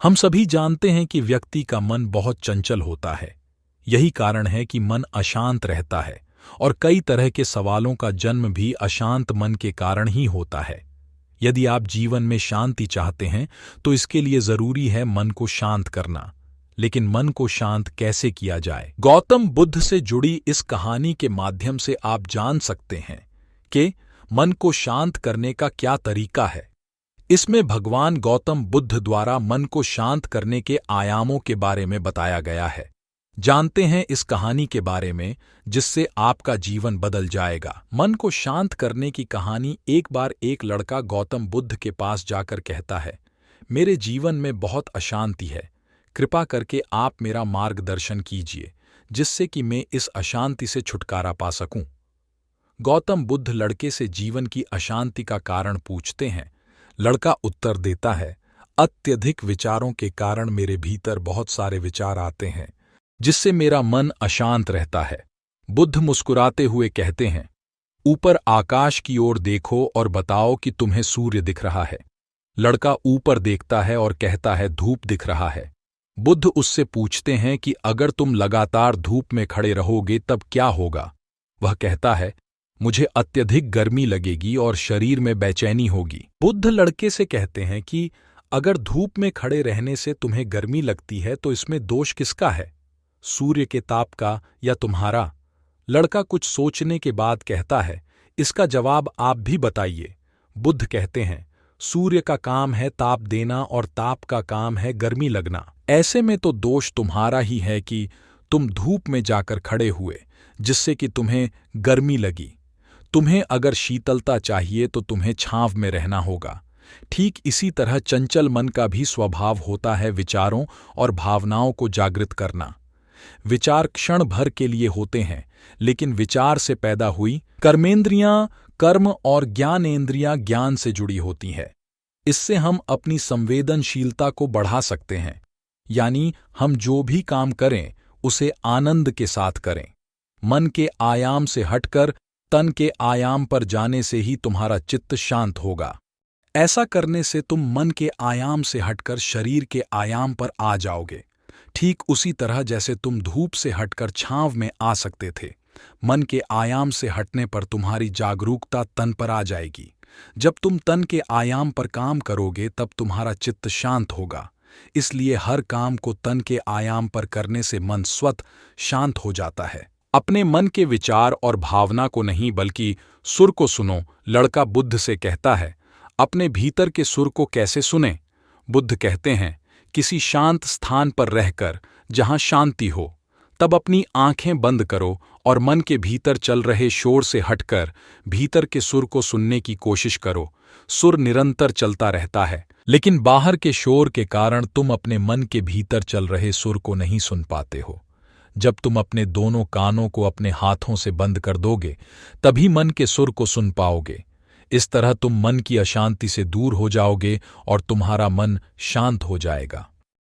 हम सभी जानते हैं कि व्यक्ति का मन बहुत चंचल होता है। यही कारण है कि मन अशांत रहता है और कई तरह के सवालों का जन्म भी अशांत मन के कारण ही होता है। यदि आप जीवन में शांति चाहते हैं तो इसके लिए जरूरी है मन को शांत करना। लेकिन मन को शांत कैसे किया जाए? गौतम बुद्ध से जुड़ी इस कहानी के माध्यम से आप जान सकते हैं कि मन को शांत करने का क्या तरीका है। इसमें भगवान गौतम बुद्ध द्वारा मन को शांत करने के आयामों के बारे में बताया गया है। जानते हैं इस कहानी के बारे में जिससे आपका जीवन बदल जाएगा। मन को शांत करने की कहानी। एक बार एक लड़का गौतम बुद्ध के पास जाकर कहता है, मेरे जीवन में बहुत अशांति है, कृपा करके आप मेरा मार्गदर्शन कीजिए जिससे कि मैं इस अशांति से छुटकारा पा सकूं। गौतम बुद्ध लड़के से जीवन की अशांति का कारण पूछते हैं। लड़का उत्तर देता है, अत्यधिक विचारों के कारण मेरे भीतर बहुत सारे विचार आते हैं जिससे मेरा मन अशांत रहता है। बुद्ध मुस्कुराते हुए कहते हैं, ऊपर आकाश की ओर देखो और बताओ कि तुम्हें सूर्य दिख रहा है। लड़का ऊपर देखता है और कहता है, धूप दिख रहा है। बुद्ध उससे पूछते हैं कि अगर तुम लगातार धूप में खड़े रहोगे तब क्या होगा? वह कहता है, मुझे अत्यधिक गर्मी लगेगी और शरीर में बेचैनी होगी। बुद्ध लड़के से कहते हैं कि अगर धूप में खड़े रहने से तुम्हें गर्मी लगती है तो इसमें दोष किसका है, सूर्य के ताप का या तुम्हारा? लड़का कुछ सोचने के बाद कहता है, इसका जवाब आप भी बताइए। बुद्ध कहते हैं, सूर्य का काम है ताप देना और ताप का काम है गर्मी लगना। ऐसे में तो दोष तुम्हारा ही है कि तुम धूप में जाकर खड़े हुए जिससे कि तुम्हें गर्मी लगी। तुम्हें अगर शीतलता चाहिए तो तुम्हें छांव में रहना होगा। ठीक इसी तरह चंचल मन का भी स्वभाव होता है विचारों और भावनाओं को जागृत करना। विचार क्षण भर के लिए होते हैं, लेकिन विचार से पैदा हुई कर्मेंद्रियां कर्म और ज्ञानेंद्रियां ज्ञान से जुड़ी होती है। इससे हम अपनी संवेदनशीलता को बढ़ा सकते हैं, यानी हम जो भी काम करें उसे आनंद के साथ करें। मन के आयाम से हटकर तन के आयाम पर जाने से ही तुम्हारा चित्त शांत होगा। ऐसा करने से तुम मन के आयाम से हटकर शरीर के आयाम पर आ जाओगे, ठीक उसी तरह जैसे तुम धूप से हटकर छांव में आ सकते थे। मन के आयाम से हटने पर तुम्हारी जागरूकता तन पर आ जाएगी। जब तुम तन के आयाम पर काम करोगे तब तुम्हारा चित्त शांत होगा। इसलिए हर काम को तन के आयाम पर करने से मन स्वतः शांत हो जाता है। अपने मन के विचार और भावना को नहीं बल्कि सुर को सुनो, लड़का बुद्ध से कहता है। अपने भीतर के सुर को कैसे सुने? बुद्ध कहते हैं, किसी शांत स्थान पर रहकर जहां शांति हो, तब अपनी आंखें बंद करो और मन के भीतर चल रहे शोर से हटकर भीतर के सुर को सुनने की कोशिश करो। सुर निरंतर चलता रहता है, लेकिन बाहर के शोर के कारण तुम अपने मन के भीतर चल रहे सुर को नहीं सुन पाते हो। जब तुम अपने दोनों कानों को अपने हाथों से बंद कर दोगे तभी मन के सुर को सुन पाओगे। इस तरह तुम मन की अशांति से दूर हो जाओगे और तुम्हारा मन शांत हो जाएगा।